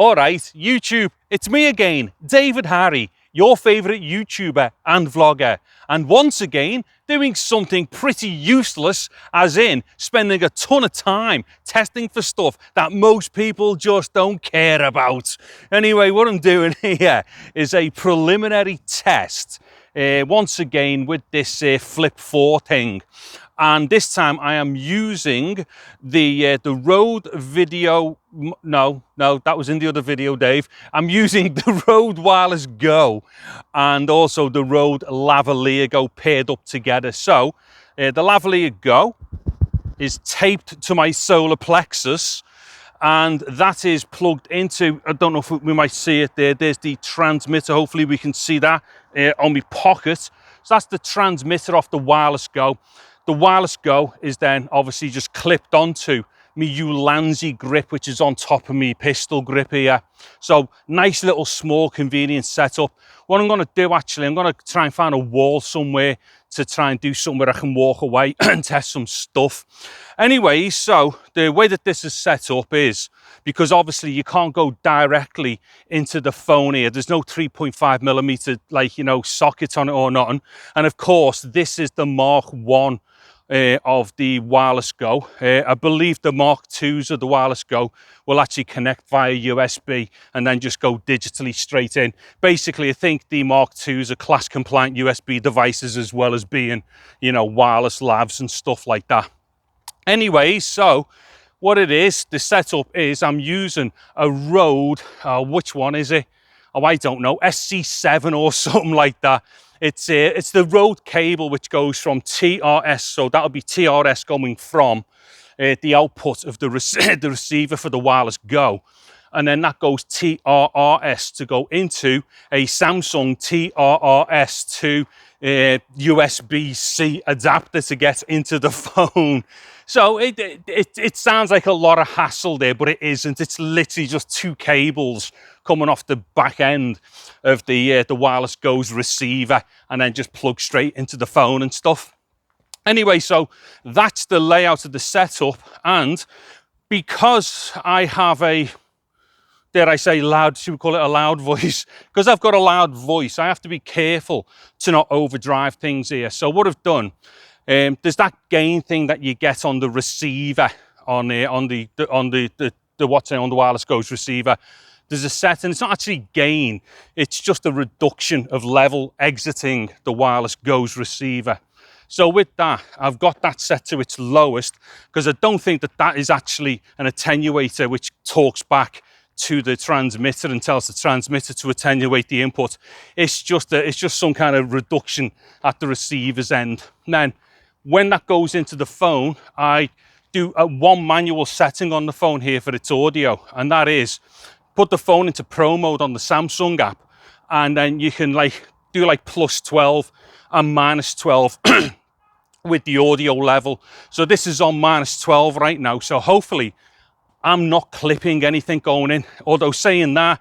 All right, YouTube, it's me again, David Harry, your favourite YouTuber and vlogger. And once again, doing something pretty useless, as in spending a ton of time testing for stuff that most people just don't care about. Anyway, what I'm doing here is a preliminary test, once again with this Flip 4 thing. And this time I am using the Rode video. No, that was in the other video, Dave. I'm using the Rode Wireless Go and also the Rode Lavalier Go paired up together. So the Lavalier Go is taped to my solar plexus, and that is plugged into, I don't know if we might see it there, there's the transmitter, hopefully we can see that on my pocket. So that's the transmitter off the Wireless Go. The Wireless Go is then obviously just clipped onto my Ulanzi grip, which is on top of my pistol grip here. So nice little small convenient setup. What I'm going to do actually, I'm going to try and find a wall somewhere to try and do somewhere I can walk away and test some stuff. Anyway, so the way that this is set up is, because obviously you can't go directly into the phone here. There's no 3.5mm like, you know, socket on it or nothing. And of course, this is the Mark 1 of the Wireless Go. I believe the Mark 2s of the Wireless Go will actually connect via USB and then just go digitally straight in. Basically, I think the Mark 2s are class compliant USB devices as well as being, you know, wireless lavs and stuff like that. Anyway, so what it is, the setup is I'm using a Rode, which one is it? Oh, I don't know, SC7 or something like that. It's the Rode cable which goes from TRS, so that'll be TRS going from the output of the receiver for the Wireless Go, and then that goes TRRS to go into a Samsung TRRS to USB-C adapter to get into the phone. So it sounds like a lot of hassle there, but it isn't. It's literally just two cables coming off the back end of the Wireless Go's receiver and then just plug straight into the phone and stuff. Anyway, so that's the layout of the setup. And because I have a, dare I say loud, should we call it a loud voice? Because I've got a loud voice, I have to be careful to not overdrive things here. So what I've done, there's that gain thing that you get on the receiver, on the Wireless Go's receiver. There's a setting, it's not actually gain, it's just a reduction of level exiting the Wireless Go's receiver. So with that, I've got that set to its lowest, because I don't think that that is actually an attenuator which talks back to the transmitter and tells the transmitter to attenuate the input. It's just some kind of reduction at the receiver's end. And then when that goes into the phone, I do one manual setting on the phone here for its audio, and that is put the phone into Pro mode on the Samsung app, and then you can like do like +12 and -12 with the audio level. So this is on -12 right now, so hopefully I'm not clipping anything going in. Although saying that,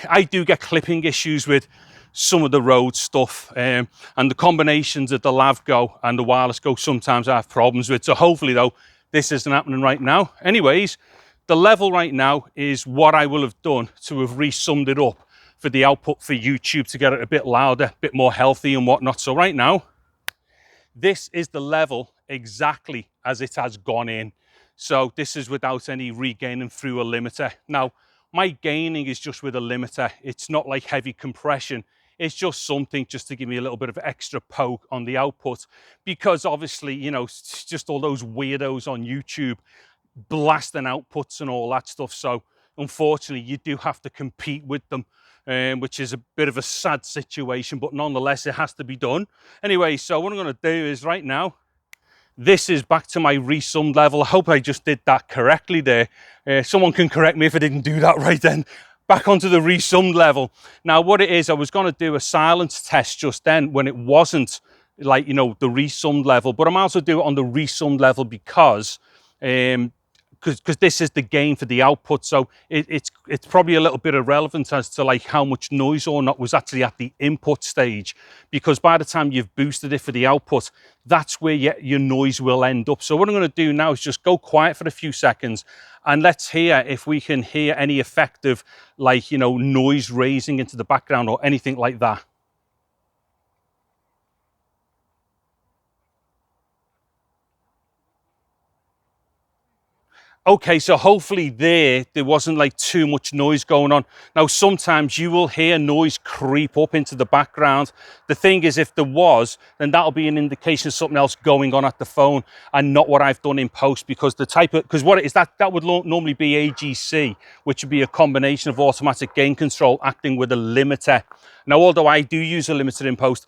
I do get clipping issues with some of the Rode stuff, and the combinations of the Lav Go and the Wireless Go sometimes I have problems with. So hopefully though, this isn't happening right now. Anyways, the level right now is what I will have done to have resummed it up for the output for YouTube to get it a bit louder, a bit more healthy and whatnot. So right now, this is the level exactly as it has gone in. So this is without any regaining through a limiter. Now, my gaining is just with a limiter. It's not like heavy compression. It's just something just to give me a little bit of extra poke on the output, because obviously, you know, it's just all those weirdos on YouTube blasting outputs and all that stuff. So unfortunately, you do have to compete with them, which is a bit of a sad situation, but nonetheless, it has to be done. Anyway, so what I'm going to do is right now, this is back to my resummed level. I hope I just did that correctly there. Someone can correct me if I didn't do that right then. Back onto the resummed level. Now what it is, I was going to do a silence test just then when it wasn't like, you know, the resummed level, but I'm also doing it on the resummed level because because this is the gain for the output. So it's probably a little bit irrelevant as to like how much noise or not was actually at the input stage, because by the time you've boosted it for the output, that's where your noise will end up. So what I'm going to do now is just go quiet for a few seconds, and let's hear if we can hear any effect of, like, you know, noise raising into the background or anything like that. Okay, so hopefully there wasn't like too much noise going on. Now, sometimes you will hear noise creep up into the background. The thing is, if there was, then that'll be an indication of something else going on at the phone and not what I've done in post, because what it is, that would normally be AGC, which would be a combination of automatic gain control acting with a limiter. Now, although I do use a limiter in post,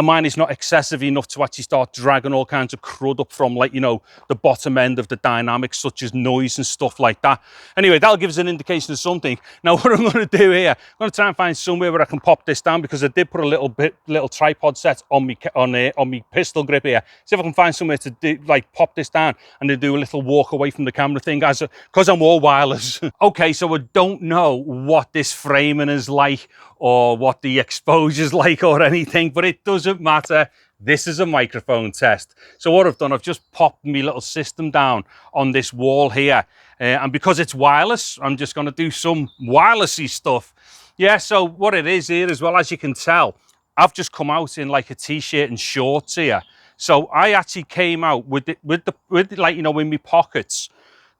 mine is not excessive enough to actually start dragging all kinds of crud up from, like, you know, the bottom end of the dynamics, such as noise and stuff like that. Anyway, that'll give us an indication of something. Now, what I'm going to do here, I'm going to try and find somewhere where I can pop this down, because I did put a little tripod set on me pistol grip here. See if I can find somewhere to do, like, pop this down and then do a little walk away from the camera thing, because I'm all wireless. Okay, so I don't know what this framing is like or what the exposure's like or anything, but it doesn't matter. This is a microphone test. So what I've done, I've just popped my little system down on this wall here. And because it's wireless, I'm just going to do some wirelessy stuff. Yeah, so what it is here as well, as you can tell, I've just come out in like a t-shirt and shorts here. So I actually came out with like, you know, in my pockets,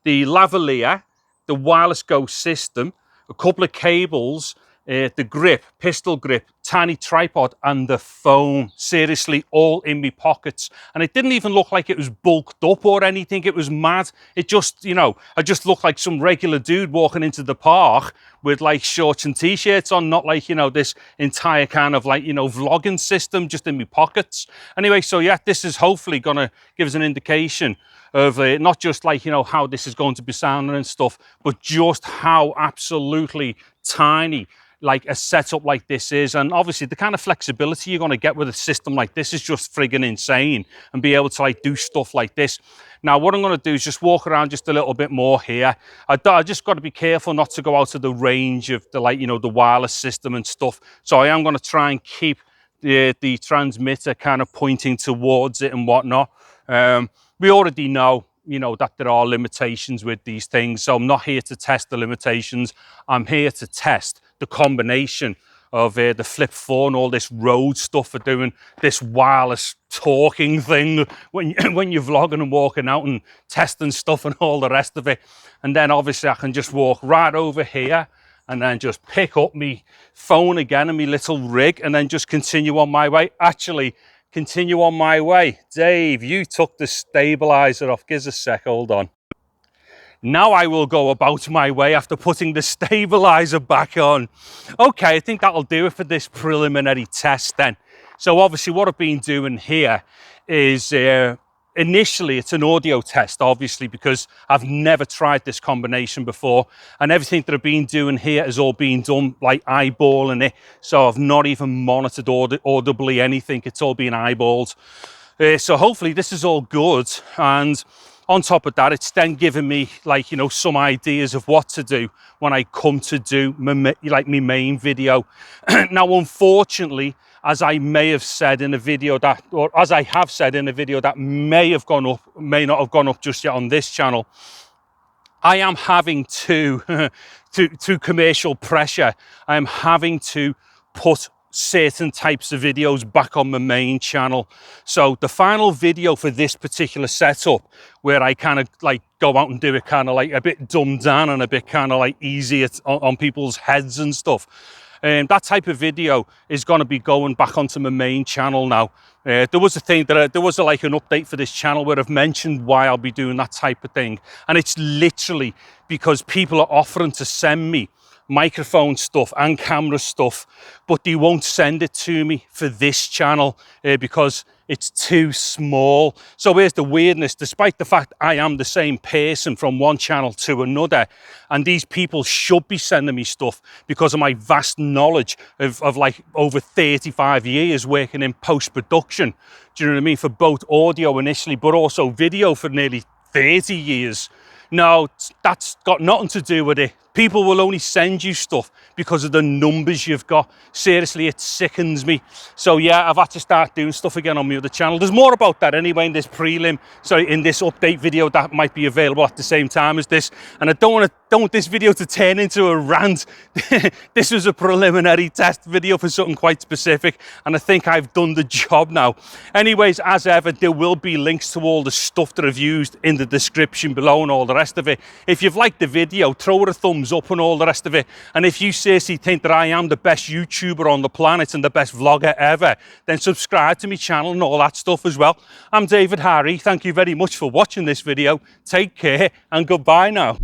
the Lavalier, the wireless Go system, a couple of cables, the grip, pistol grip, tiny tripod, and the phone. Seriously, all in my pockets. And it didn't even look like it was bulked up or anything. It was mad. It just, you know, I just looked like some regular dude walking into the park with like shorts and t-shirts on, not like, you know, this entire kind of like, you know, vlogging system just in my pockets. Anyway, so yeah, this is hopefully gonna give us an indication of not just like, you know, how this is going to be sounding and stuff, but just how absolutely tiny like a setup like this is. And obviously the kind of flexibility you're going to get with a system like this is just friggin' insane, and be able to like do stuff like this. Now what I'm going to do is just walk around just a little bit more here. I just got to be careful not to go out of the range of the, like, you know, the wireless system and stuff. So I am going to try and keep the transmitter kind of pointing towards it and whatnot. We already know, you know, that there are limitations with these things, so I'm not here to test the limitations. I'm here to test the combination of the flip 4 and all this road stuff for doing this wireless talking thing when you're vlogging and walking out and testing stuff and all the rest of it. And then obviously I can just walk right over here and then just pick up my phone again and my little rig, and then just continue on my way. Actually, continue on my way. Dave, you took the stabilizer off. Give us a sec, hold on. Now I will go about my way after putting the stabilizer back on. Okay, I think that'll do it for this preliminary test then. So obviously what I've been doing here is, initially it's an audio test, obviously, because I've never tried this combination before, and everything that I've been doing here has all been done like eyeballing it. So I've not even monitored audibly anything. It's all been eyeballed. So hopefully this is all good. And on top of that, it's then given me, like, you know, some ideas of what to do when I come to do my main video. Now, unfortunately, as I may have said in a video that, or as I have said in a video that may have gone up, may not have gone up just yet on this channel, I am having to commercial pressure, I am having to put certain types of videos back on my main channel. So the final video for this particular setup, where I kind of like go out and do it kind of like a bit dumbed down and a bit kind of like easy on people's heads and stuff, that type of video is going to be going back onto my main channel now. There was a thing that there was like an update for this channel where I've mentioned why I'll be doing that type of thing, and it's literally because people are offering to send me microphone stuff and camera stuff, but they won't send it to me for this channel because it's too small. So here's the weirdness: despite the fact I am the same person from one channel to another, and these people should be sending me stuff because of my vast knowledge of like over 35 years working in post-production, do you know what I mean, for both audio initially but also video for nearly 30 years. No, that's got nothing to do with it. People will only send you stuff because of the numbers you've got. Seriously, it sickens me. So yeah, I've had to start doing stuff again on my other channel. There's more about that anyway in this in this update video that might be available at the same time as this. And I don't want this video to turn into a rant. This was a preliminary test video for something quite specific, and I think I've done the job now. Anyways, as ever, there will be links to all the stuff that I've used in the description below and all the rest of it. If you've liked the video, throw it a thumbs up and all the rest of it. And if you seriously think that I am the best YouTuber on the planet and the best vlogger ever, then subscribe to my channel and all that stuff as well. I'm David Harry. Thank you very much for watching this video. Take care and goodbye now.